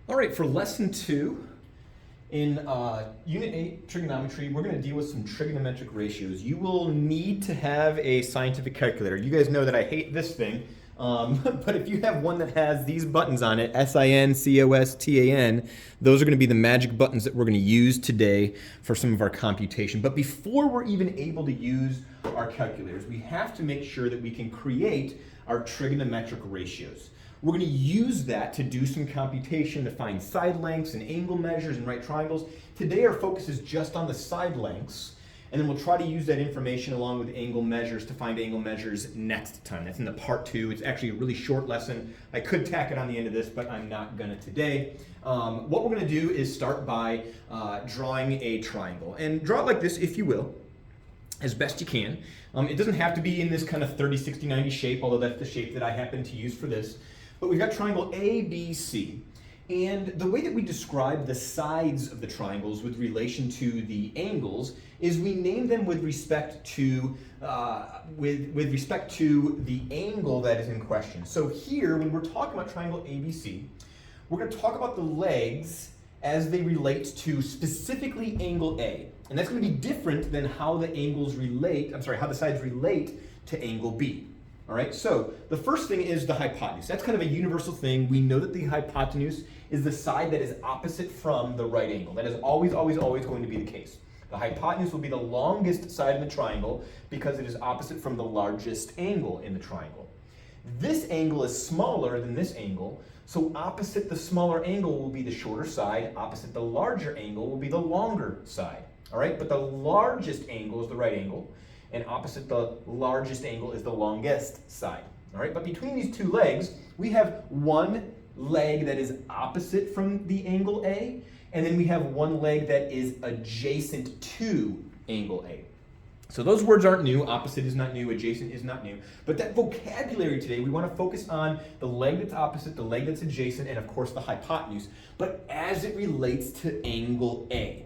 All right, for lesson 2 in Unit 8 trigonometry, we're going to deal with some trigonometric ratios. You will need to have a scientific calculator. You guys know that I hate this thing, but if you have one that has these buttons on it, Sine, COS, TAN, those are going to be the magic buttons that we're going to use today for some of our computation. But before we're even able to use our calculators, we have to make sure that we can create our trigonometric ratios. We're going to use that to do some computation to find side lengths and angle measures and right triangles. Today our focus is just on the side lengths, and then we'll try to use that information along with angle measures to find angle measures next time. That's in the part 2. It's actually a really short lesson. I could tack it on the end of this, but I'm not going to today. What we're going to do is start by drawing a triangle. And draw it like this, if you will, as best you can. It doesn't have to be in this kind of 30, 60, 90 shape, although that's the shape that I happen to use for this. But we've got triangle ABC, and the way that we describe the sides of the triangles with relation to the angles is we name them with respect to the angle that is in question. So here, when we're talking about triangle ABC, we're going to talk about the legs as they relate to specifically angle A, and that's going to be different than how the how the sides relate to angle B. All right, so the first thing is the hypotenuse. That's kind of a universal thing. We know that the hypotenuse is the side that is opposite from the right angle. That is always, always, always going to be the case. The hypotenuse will be the longest side in the triangle because it is opposite from the largest angle in the triangle. This angle is smaller than this angle, so opposite the smaller angle will be the shorter side, opposite the larger angle will be the longer side. All right, but the largest angle is the right angle, and opposite the largest angle is the longest side. All right, but between these two legs, we have one leg that is opposite from the angle A, and then we have one leg that is adjacent to angle A. So those words aren't new. Opposite is not new, adjacent is not new. But that vocabulary today, we want to focus on the leg that's opposite, the leg that's adjacent, and of course the hypotenuse, but as it relates to angle A.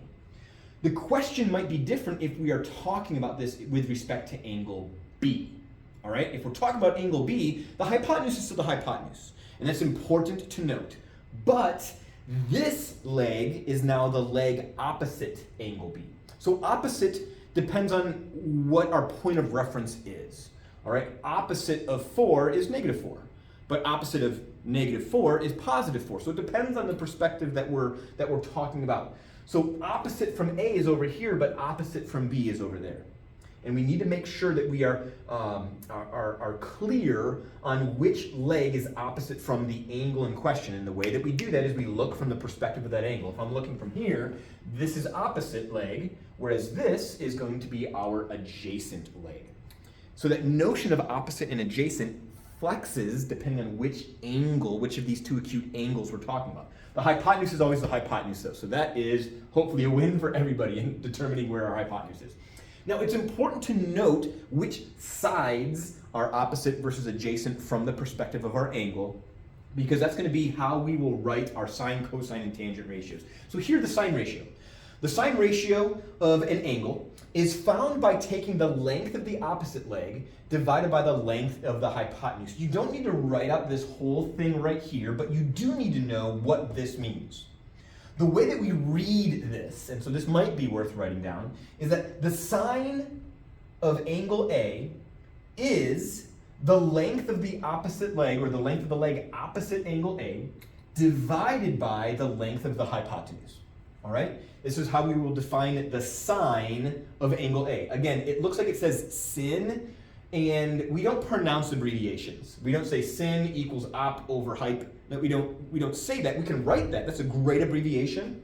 The question might be different if we are talking about this with respect to angle B. All right, if we're talking about angle B, the hypotenuse is still the hypotenuse, and that's important to note. But this leg is now the leg opposite angle B. So opposite depends on what our point of reference is. All right, opposite of 4 is -4, but opposite of -4 is +4. So it depends on the perspective that we're talking about. So opposite from A is over here, but opposite from B is over there. And we need to make sure that we are clear on which leg is opposite from the angle in question. And the way that we do that is we look from the perspective of that angle. If I'm looking from here, this is opposite leg, whereas this is going to be our adjacent leg. So that notion of opposite and adjacent flexes depending on which angle, which of these two acute angles we're talking about. The hypotenuse is always the hypotenuse though, so that is hopefully a win for everybody in determining where our hypotenuse is. Now it's important to note which sides are opposite versus adjacent from the perspective of our angle, because that's going to be how we will write our sine, cosine, and tangent ratios. So here's the sine ratio. The sine ratio of an angle is found by taking the length of the opposite leg divided by the length of the hypotenuse. You don't need to write out this whole thing right here, but you do need to know what this means. The way that we read this, and so this might be worth writing down, is that the sine of angle A is the length of the opposite leg, or the length of the leg opposite angle A, divided by the length of the hypotenuse. All right? This is how we will define the sine of angle A. Again, it looks like it says sin, and we don't pronounce abbreviations. We don't say sin equals op over hype. No, we don't say that. We can write that. That's a great abbreviation.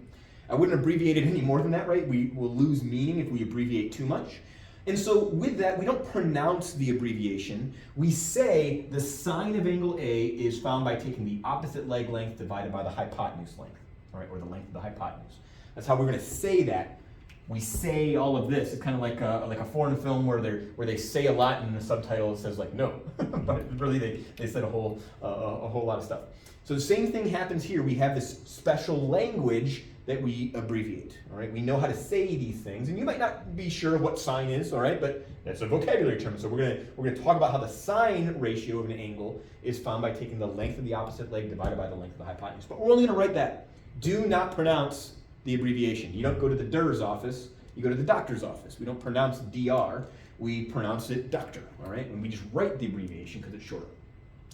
I wouldn't abbreviate it any more than that, right? We will lose meaning if we abbreviate too much. And so with that, we don't pronounce the abbreviation. We say the sine of angle A is found by taking the opposite leg length divided by the hypotenuse length, all right, or the length of the hypotenuse. That's how we're going to say that. We say all of this. It's kind of like a foreign film where they say a lot and the subtitle says like no, but really they said a whole lot of stuff. So the same thing happens here. We have this special language that we abbreviate, all right? We know how to say these things, and you might not be sure what sine is, all right? But that's a vocabulary term. So we're gonna talk about how the sine ratio of an angle is found by taking the length of the opposite leg divided by the length of the hypotenuse. But we're only gonna write that. Do not pronounce the abbreviation. You don't go to the DER's office, you go to the doctor's office. We don't pronounce DR, we pronounce it doctor, all right? And we just write the abbreviation because it's shorter.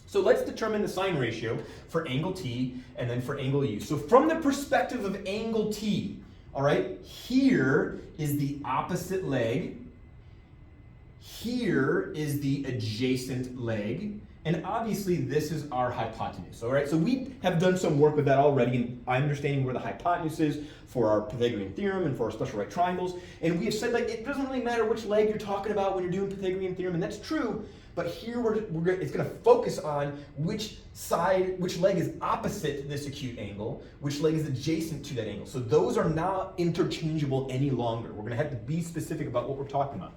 So let's determine the sine ratio for angle T and then for angle U. So from the perspective of angle T, all right, here is the opposite leg, here is the adjacent leg, and obviously this is our hypotenuse, all right? So we have done some work with that already in understanding where the hypotenuse is for our Pythagorean theorem and for our special right triangles. And we have said, like, it doesn't really matter which leg you're talking about when you're doing Pythagorean theorem, and that's true. But here it's going to focus on which leg is opposite this acute angle, which leg is adjacent to that angle. So those are not interchangeable any longer. We're going to have to be specific about what we're talking about.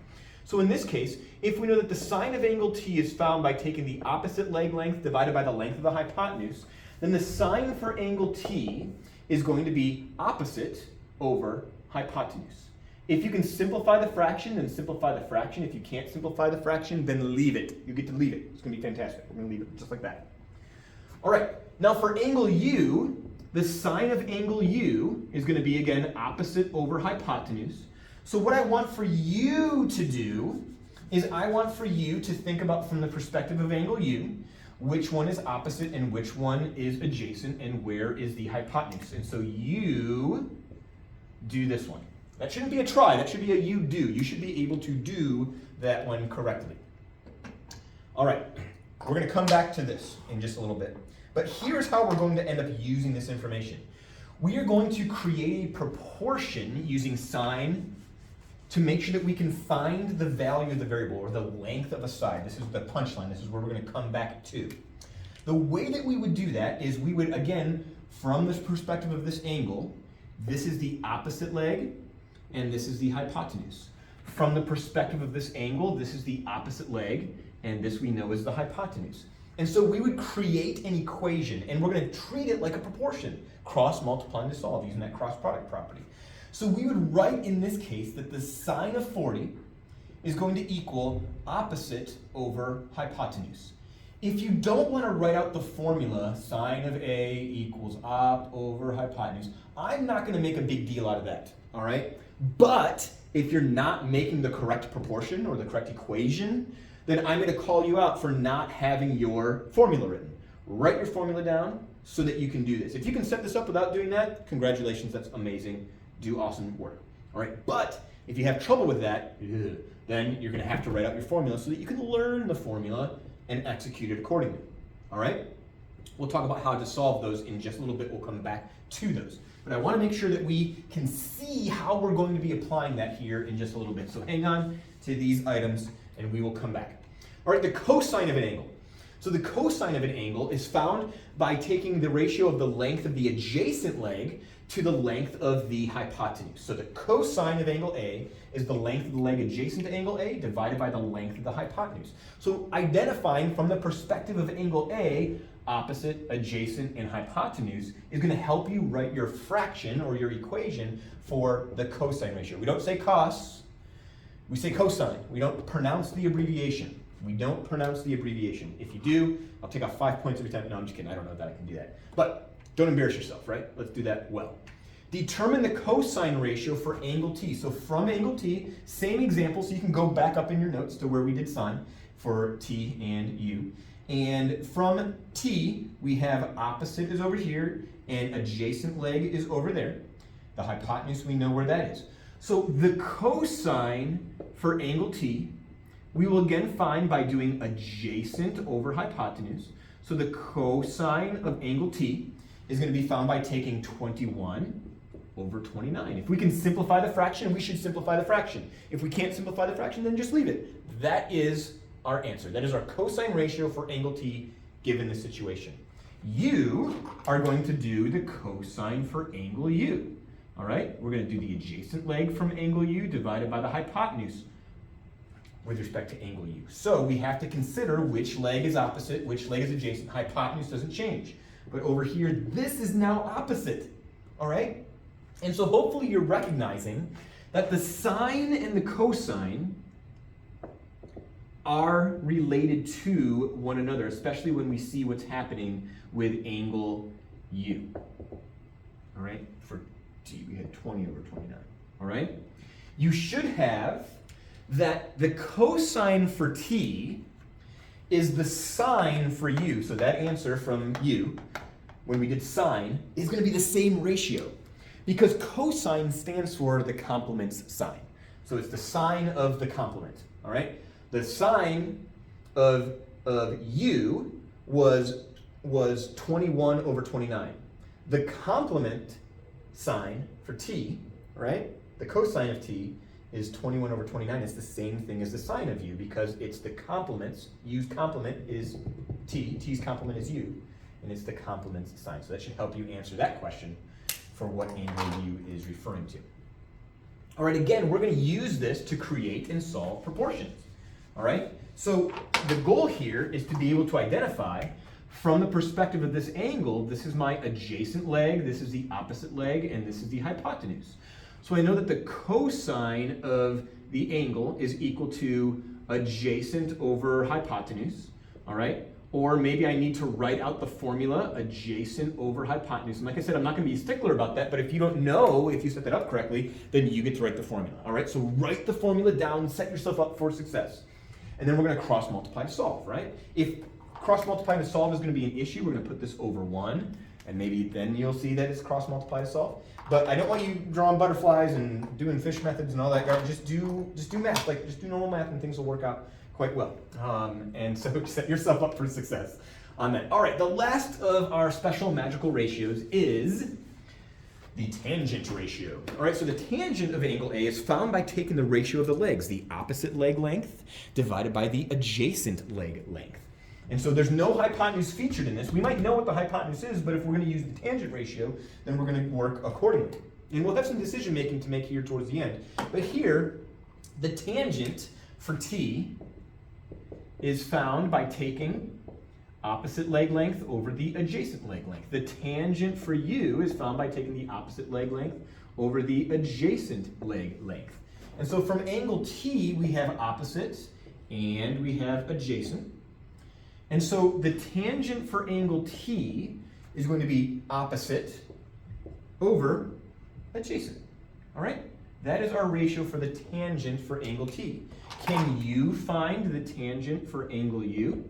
So in this case, if we know that the sine of angle T is found by taking the opposite leg length divided by the length of the hypotenuse, then the sine for angle T is going to be opposite over hypotenuse. If you can simplify the fraction, then simplify the fraction. If you can't simplify the fraction, then leave it. You get to leave it. It's going to be fantastic. We're going to leave it just like that. All right. Now for angle U, the sine of angle U is going to be, again, opposite over hypotenuse. So what I want for you to do is I want for you to think about from the perspective of angle U, which one is opposite and which one is adjacent and where is the hypotenuse. And so you do this one. That shouldn't be a try, that should be a you do. You should be able to do that one correctly. All right, we're going to come back to this in just a little bit. But here's how we're going to end up using this information. We are going to create a proportion using sine to make sure that we can find the value of the variable or the length of a side. This is the punchline. This is where we're going to come back to. The way that we would do that is we would, again, from this perspective of this angle, this is the opposite leg, and this is the hypotenuse. From the perspective of this angle, this is the opposite leg, and this we know is the hypotenuse. And so we would create an equation, and we're going to treat it like a proportion, cross multiplying to solve using that cross product property. So we would write in this case that the sine of 40 is going to equal opposite over hypotenuse. If you don't want to write out the formula, sine of A equals op over hypotenuse, I'm not going to make a big deal out of that, all right? But if you're not making the correct proportion or the correct equation, then I'm going to call you out for not having your formula written. Write your formula down so that you can do this. If you can set this up without doing that, congratulations, that's amazing. Do awesome work, all right? But if you have trouble with that, then you're going to have to write out your formula so that you can learn the formula and execute it accordingly, all right? We'll talk about how to solve those in just a little bit. We'll come back to those. But I want to make sure that we can see how we're going to be applying that here in just a little bit. So hang on to these items and we will come back. All right, the cosine of an angle. So the cosine of an angle is found by taking the ratio of the length of the adjacent leg to the length of the hypotenuse. So the cosine of angle A is the length of the leg adjacent to angle A divided by the length of the hypotenuse. So identifying from the perspective of angle A, opposite, adjacent, and hypotenuse is going to help you write your fraction or your equation for the cosine ratio. We don't say cos, we say cosine. We don't pronounce the abbreviation. We don't pronounce the abbreviation. If you do, I'll take off 5 points every time. No, I'm just kidding. I don't know that I can do that. But don't embarrass yourself, right? Let's do that well. Determine the cosine ratio for angle T. So from angle T, same example, so you can go back up in your notes to where we did sine for T and U. And from T, we have opposite is over here and adjacent leg is over there. The hypotenuse, we know where that is. So the cosine for angle T, we will again find by doing adjacent over hypotenuse. So the cosine of angle T is going to be found by taking 21 over 29. If we can simplify the fraction, we should simplify the fraction. If we can't simplify the fraction, then just leave it. That is our answer. That is our cosine ratio for angle T given the situation. You are going to do the cosine for angle U. All right, we're going to do the adjacent leg from angle U divided by the hypotenuse with respect to angle U. So we have to consider which leg is opposite, which leg is adjacent. Hypotenuse doesn't change. But over here, this is now opposite, all right? And so hopefully you're recognizing that the sine and the cosine are related to one another, especially when we see what's happening with angle U. All right, for T, we had 20 over 29, all right? You should have that the cosine for T is the sine for U. So that answer from U, when we did sine, is going to be the same ratio because cosine stands for the complement's sine. So it's the sine of the complement, all right? The sine of U was 21 over 29. The complement sine for T, right? The cosine of T is 21 over 29. It's the same thing as the sine of U because it's the complements. U's complement is T, T's complement is U, and it's the complement's sine. So that should help you answer that question for what angle U is referring to. All right, again, we're going to use this to create and solve proportions. All right, so the goal here is to be able to identify from the perspective of this angle, this is my adjacent leg, this is the opposite leg, and this is the hypotenuse. So I know that the cosine of the angle is equal to adjacent over hypotenuse, all right? Or maybe I need to write out the formula adjacent over hypotenuse. And like I said, I'm not going to be a stickler about that, but if you don't know, if you set that up correctly, then you get to write the formula, all right? So write the formula down, set yourself up for success. And then we're going to cross multiply to solve, right? If cross multiplying to solve is going to be an issue, we're going to put this over 1, and maybe then you'll see that it's cross multiply to solve. But I don't want you drawing butterflies and doing fish methods and all that. Just do math, like just do normal math, and things will work out quite well. And so set yourself up for success on that. All right, the last of our special magical ratios is the tangent ratio. All right, so the tangent of angle A is found by taking the ratio of the legs, the opposite leg length divided by the adjacent leg length. And so there's no hypotenuse featured in this. We might know what the hypotenuse is, but if we're going to use the tangent ratio, then we're going to work accordingly. And we'll have some decision making to make here towards the end. But here, the tangent for T is found by taking opposite leg length over the adjacent leg length. The tangent for U is found by taking the opposite leg length over the adjacent leg length. And so from angle T, we have opposite and we have adjacent. And so the tangent for angle T is going to be opposite over adjacent. All right? That is our ratio for the tangent for angle T. Can you find the tangent for angle U?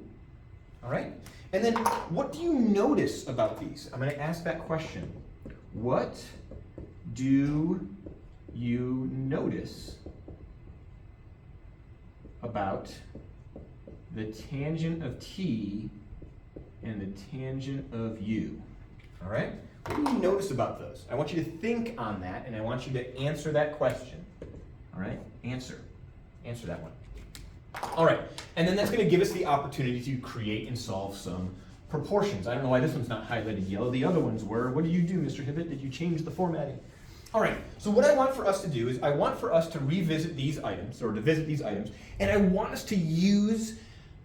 All right? And then what do you notice about these? I'm going to ask that question. What do you notice about the tangent of T and the tangent of U? All right? What do you notice about those? I want you to think on that, and I want you to answer that question. All right? Answer that one. All right, and then that's going to give us the opportunity to create and solve some proportions. I don't know why this one's not highlighted yellow. The other ones were. What did you do, Mr. Hibbett? Did you change the formatting? All right, so what I want for us to do is I want for us to revisit these items, or to visit these items, and I want us to use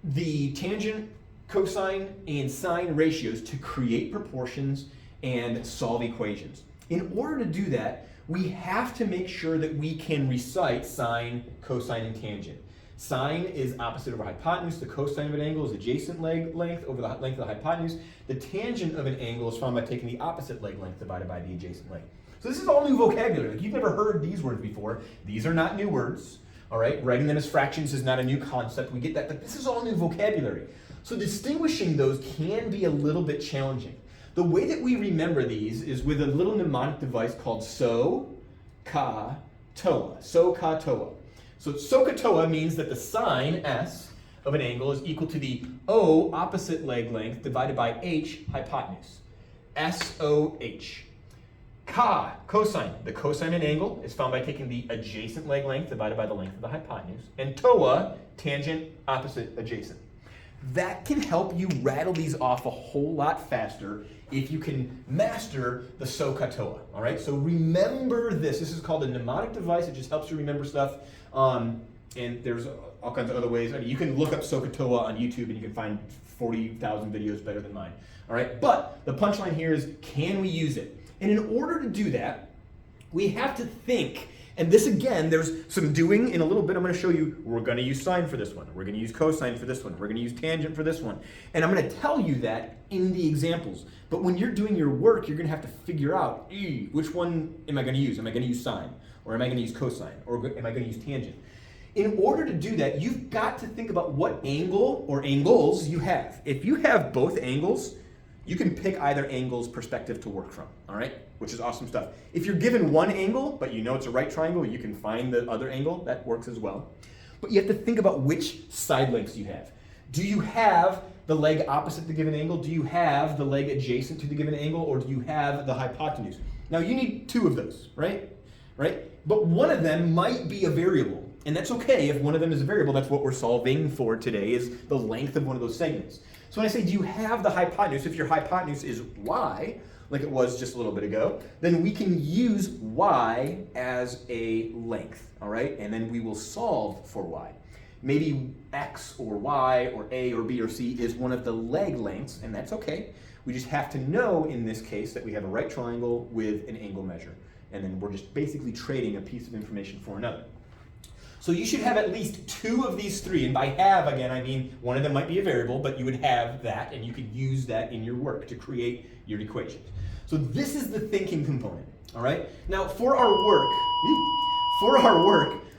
the tangent, cosine, and sine ratios to create proportions and solve equations. In order to do that, we have to make sure that we can recite sine, cosine, and tangent. Sine is opposite over hypotenuse. The cosine of an angle is adjacent leg length over the length of the hypotenuse. The tangent of an angle is found by taking the opposite leg length divided by the adjacent leg. So this is all new vocabulary. Like, you've never heard these words before. These are not new words. All right, writing them as fractions is not a new concept. We get that, but this is all new vocabulary. So distinguishing those can be a little bit challenging. The way that we remember these is with a little mnemonic device called SOH CAH TOA. SOH CAH TOA. So SOH CAH TOA means that the sine S of an angle is equal to the O opposite leg length divided by H hypotenuse. SOH. CAH, cosine. The cosine of an angle is found by taking the adjacent leg length divided by the length of the hypotenuse. And TOA, tangent, opposite, adjacent. That can help you rattle these off a whole lot faster if you can master the SOH CAH TOA. All right, so remember this. This is called a mnemonic device. It just helps you remember stuff. And there's all kinds of other ways. I mean, you can look up SOH CAH TOA on YouTube and you can find 40,000 videos better than mine. All right, but the punchline here is, can we use it? And in order to do that, we have to think. And this, again, there's some doing. In a little bit, I'm going to show you, we're going to use sine for this one. We're going to use cosine for this one. We're going to use tangent for this one. And I'm going to tell you that in the examples. But when you're doing your work, you're going to have to figure out, which one am I going to use? Am I going to use sine? Or am I going to use cosine? Or am I going to use tangent? In order to do that, you've got to think about what angle or angles you have. If you have both angles, you can pick either angle's perspective to work from, all right? Which is awesome stuff. If you're given one angle, but you know it's a right triangle, you can find the other angle, that works as well. But you have to think about which side lengths you have. Do you have the leg opposite the given angle? Do you have the leg adjacent to the given angle? Or do you have the hypotenuse? Now you need two of those, right? But one of them might be a variable. And that's okay if one of them is a variable. That's what we're solving for today, is the length of one of those segments. So when I say, do you have the hypotenuse? If your hypotenuse is y, like it was just a little bit ago, then we can use y as a length, all right? And then we will solve for y. Maybe x or y or a or b or c is one of the leg lengths, and that's okay. We just have to know in this case that we have a right triangle with an angle measure. And then we're just basically trading a piece of information for another. So you should have at least two of these three, and by have, again, I mean one of them might be a variable, but you would have that, and you could use that in your work to create your equations. So this is the thinking component, all right? Now for our work,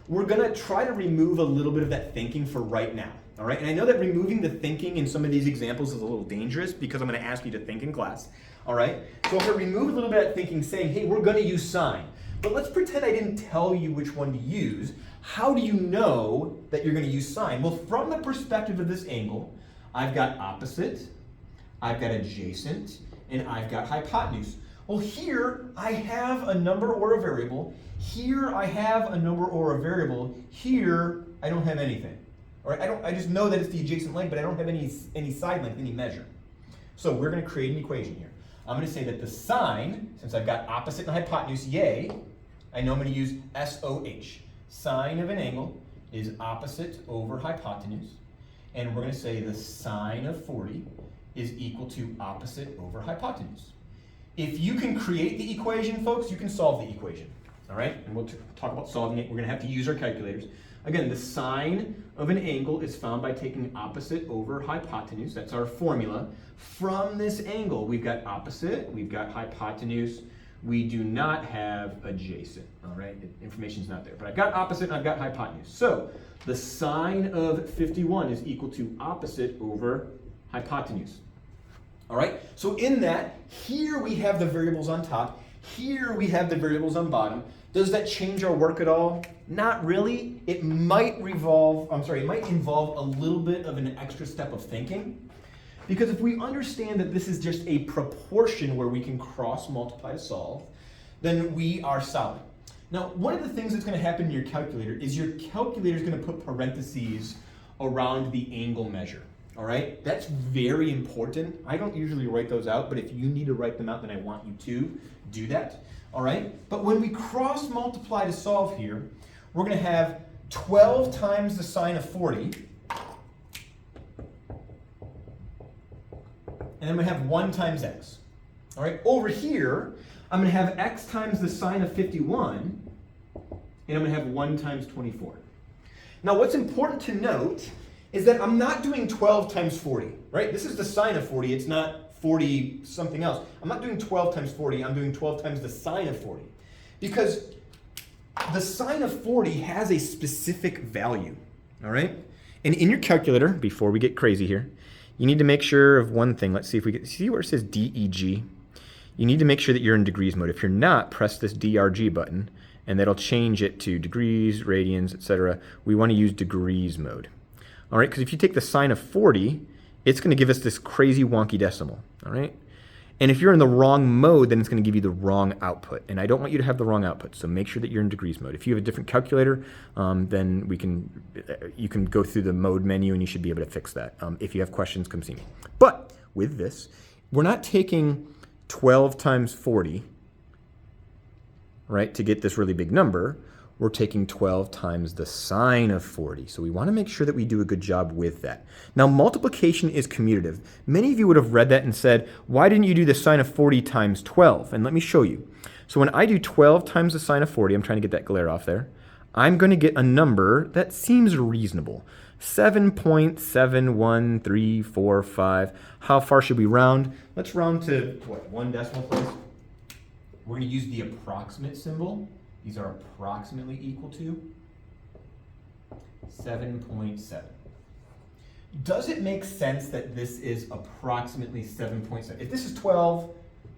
we're gonna try to remove a little bit of that thinking for right now, all right? And I know that removing the thinking in some of these examples is a little dangerous because I'm gonna ask you to think in class, all right? So I'm gonna remove a little bit of that thinking saying, hey, we're gonna use sine. But let's pretend I didn't tell you which one to use. How do you know that you're going to use sine? Well, from the perspective of this angle, I've got opposite, I've got adjacent, and I've got hypotenuse. Well, here I have a number or a variable. Here I have a number or a variable. Here I don't have anything. All right, I just know that it's the adjacent length, but I don't have any side length, any measure. So we're going to create an equation here. I'm going to say that the sine, since I've got opposite and hypotenuse, yay, I know I'm going to use SOH. Sine of an angle is opposite over hypotenuse. And we're going to say the sine of 40 is equal to opposite over hypotenuse. If you can create the equation, folks, you can solve the equation. All right? And we'll talk about solving it. We're going to have to use our calculators. Again, the sine of an angle is found by taking opposite over hypotenuse. That's our formula. From this angle, we've got opposite, we've got hypotenuse. We do not have adjacent, all right? The information's not there. But I've got opposite and I've got hypotenuse. So the sine of 51 is equal to opposite over hypotenuse. All right? So in that, here we have the variables on top. Here we have the variables on bottom. Does that change our work at all? Not really. It might involve a little bit of an extra step of thinking. Because if we understand that this is just a proportion where we can cross multiply to solve, then we are solid. Now, one of the things that's going to happen in your calculator is your calculator is going to put parentheses around the angle measure. All right? That's very important. I don't usually write those out, but if you need to write them out, then I want you to do that. All right? But when we cross multiply to solve here, we're going to have 12 times the sine of 40. And then we have 1 times x. All right, over here, I'm going to have x times the sine of 51, and I'm going to have 1 times 24. Now, what's important to note is that I'm not doing 12 times 40, right? This is the sine of 40. It's not 40 something else. I'm not doing 12 times 40. I'm doing 12 times the sine of 40. Because the sine of 40 has a specific value, all right? And in your calculator, before we get crazy here, you need to make sure of one thing. Let's see if we can see where it says DEG. You need to make sure that you're in degrees mode. If you're not, press this DRG button, and that'll change it to degrees, radians, etc. We want to use degrees mode. All right, because if you take the sine of 40, it's going to give us this crazy wonky decimal. All right, and if you're in the wrong mode, then it's going to give you the wrong output. And I don't want you to have the wrong output, so make sure that you're in degrees mode. If you have a different calculator, then you can go through the mode menu and you should be able to fix that. If you have questions, come see me. But with this, we're not taking 12 times 40, right, to get this really big number. we're taking 12 times the sine of 40. So we want to make sure that we do a good job with that. Now, multiplication is commutative. Many of you would have read that and said, why didn't you do the sine of 40 times 12? And let me show you. So when I do 12 times the sine of 40, I'm trying to get that glare off there, I'm going to get a number that seems reasonable. 7.71345. How far should we round? Let's round to, what, 1 decimal place? We're going to use the approximate symbol. These are approximately equal to 7.7. Does it make sense that this is approximately 7.7? If this is 12,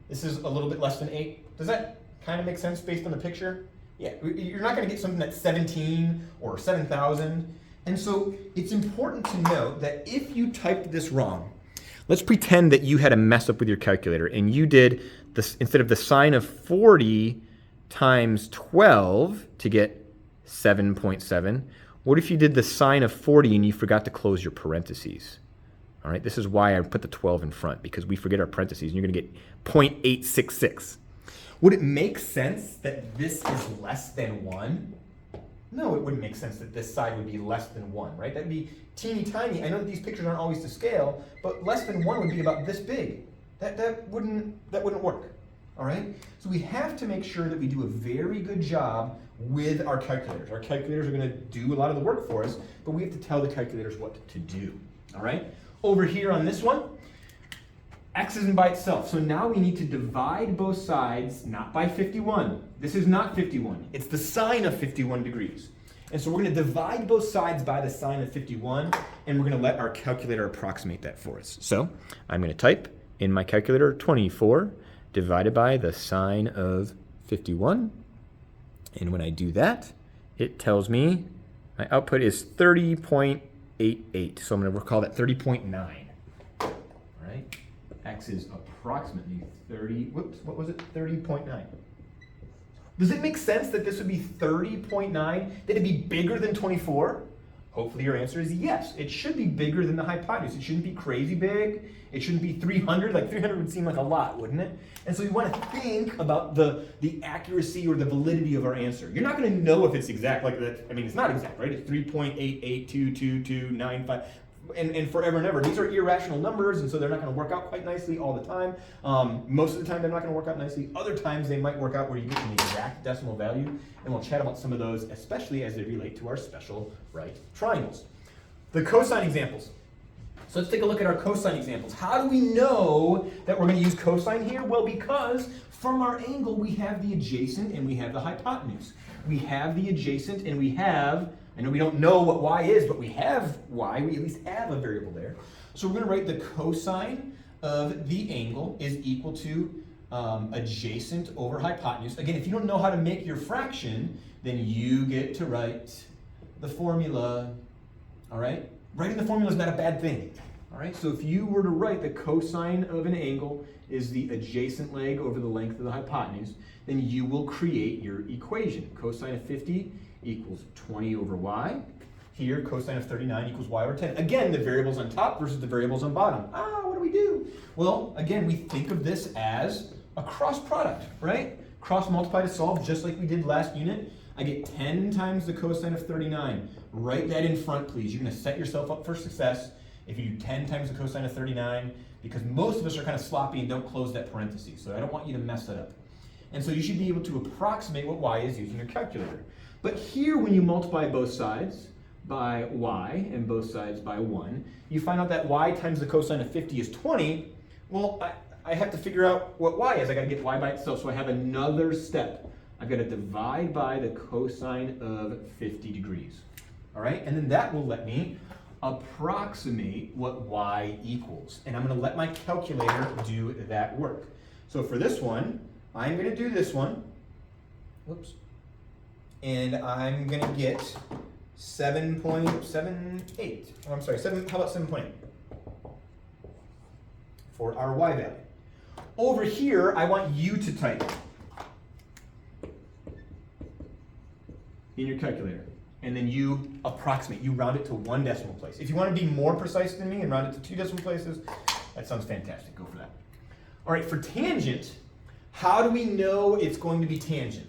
this is a little bit less than 8. Does that kind of make sense based on the picture? Yeah, you're not going to get something that's 17 or 7,000. And so it's important to note that if you typed this wrong, let's pretend that you had a mess up with your calculator and you did this, instead of the sine of 40 times 12 to get 7.7, what if you did the sine of 40 and you forgot to close your parentheses? All right, this is why I put the 12 in front, because we forget our parentheses and you're going to get 0.866. Would it make sense that this is less than 1? No, it wouldn't make sense that this side would be less than 1, right? That'd be teeny tiny. I know that these pictures aren't always to scale, but less than 1 would be about this big. That wouldn't work, all right? So we have to make sure that we do a very good job with our calculators. Our calculators are going to do a lot of the work for us, but we have to tell the calculators what to do, all right? Over here on this one, x isn't by itself, so now we need to divide both sides, not by 51. This is not 51. It's the sine of 51 degrees. And so we're going to divide both sides by the sine of 51, and we're going to let our calculator approximate that for us. So I'm going to type in my calculator 24 divided by the sine of 51. And when I do that, it tells me my output is 30.88. So I'm going to call that 30.9. All right? X is approximately 30.9. Does it make sense that this would be 30.9? That it'd be bigger than 24? Hopefully your answer is yes. It should be bigger than the hypotenuse. It shouldn't be crazy big. It shouldn't be 300. Like 300 would seem like a lot, wouldn't it? And so we want to think about the accuracy or the validity of our answer. You're not going to know if it's exact like that. I mean, it's not exact, right? It's 3.882229.5. And forever and ever. These are irrational numbers, and so they're not going to work out quite nicely all the time. Most of the time, they're not going to work out nicely. Other times, they might work out where you get an exact decimal value, and we'll chat about some of those, especially as they relate to our special right triangles. The cosine examples. So let's take a look at our cosine examples. How do we know that we're going to use cosine here? Well, because from our angle, we have the adjacent and we have the hypotenuse. We have the adjacent and we have, I know we don't know what y is, but we have y. We at least have a variable there. So we're going to write the cosine of the angle is equal to adjacent over hypotenuse. Again, if you don't know how to make your fraction, then you get to write the formula, all right? Writing the formula is not a bad thing, all right? So if you were to write the cosine of an angle is the adjacent leg over the length of the hypotenuse, then you will create your equation. Cosine of 50 equals 20 over y. Here, cosine of 39 equals y over 10. Again, the variables on top versus the variables on bottom. What do we do? Well, again, we think of this as a cross product, right? Cross multiply to solve, just like we did last unit. I get 10 times the cosine of 39. Write that in front, please. You're going to set yourself up for success if you do 10 times the cosine of 39, because most of us are kind of sloppy and don't close that parenthesis. So I don't want you to mess that up. And so you should be able to approximate what y is using your calculator. But here, when you multiply both sides by y and both sides by 1, you find out that y times the cosine of 50 is 20. Well, I have to figure out what y is. I got to get y by itself, so I have another step. I've got to divide by the cosine of 50 degrees. All right, and then that will let me approximate what y equals. And I'm going to let my calculator do that work. So for this one, I'm going to do this one. Whoops. And I'm going to get 7.78. Oh, I'm sorry, how about 7.8? For our y value. Over here, I want you to type in your calculator. And then you approximate, you round it to 1 decimal place. If you want to be more precise than me and round it to 2 decimal places, that sounds fantastic. Go for that. All right, for tangent, how do we know it's going to be tangent?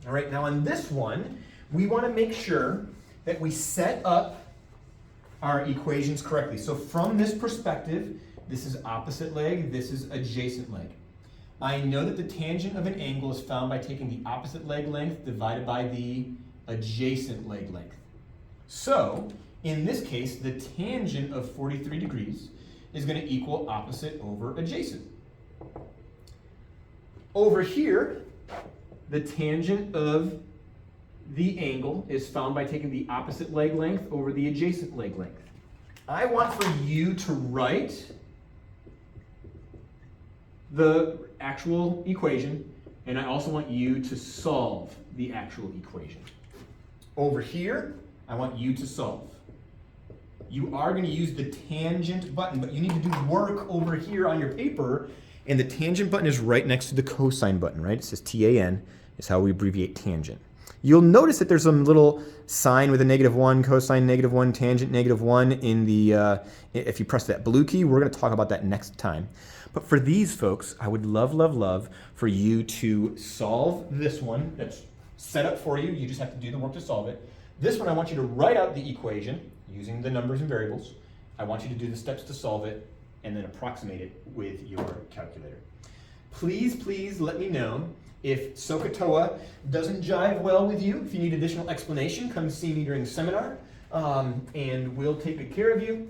All right, now on this one, we want to make sure that we set up our equations correctly. So from this perspective, this is opposite leg, this is adjacent leg. I know that the tangent of an angle is found by taking the opposite leg length divided by the adjacent leg length. So, in this case, the tangent of 43 degrees is going to equal opposite over adjacent. Over here, the tangent of the angle is found by taking the opposite leg length over the adjacent leg length. I want for you to write the actual equation, and I also want you to solve the actual equation. Over here, I want you to solve. You are going to use the tangent button, but you need to do work over here on your paper, and the tangent button is right next to the cosine button, right? It says TAN is how we abbreviate tangent. You'll notice that there's some little sign with a -1, cosine -1, tangent -1 in the, if you press that blue key. We're going to talk about that next time. But for these folks, I would love, love, love for you to solve this one that's set up for you. You just have to do the work to solve it. This one, I want you to write out the equation using the numbers and variables. I want you to do the steps to solve it and then approximate it with your calculator. Please, please let me know if SOH CAH TOA doesn't jive well with you. If you need additional explanation, come see me during the seminar, and we'll take good care of you.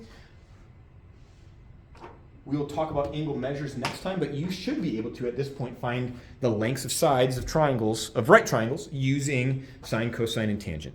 We'll talk about angle measures next time, but you should be able to, at this point, find the lengths of sides of triangles, of right triangles, using sine, cosine, and tangent.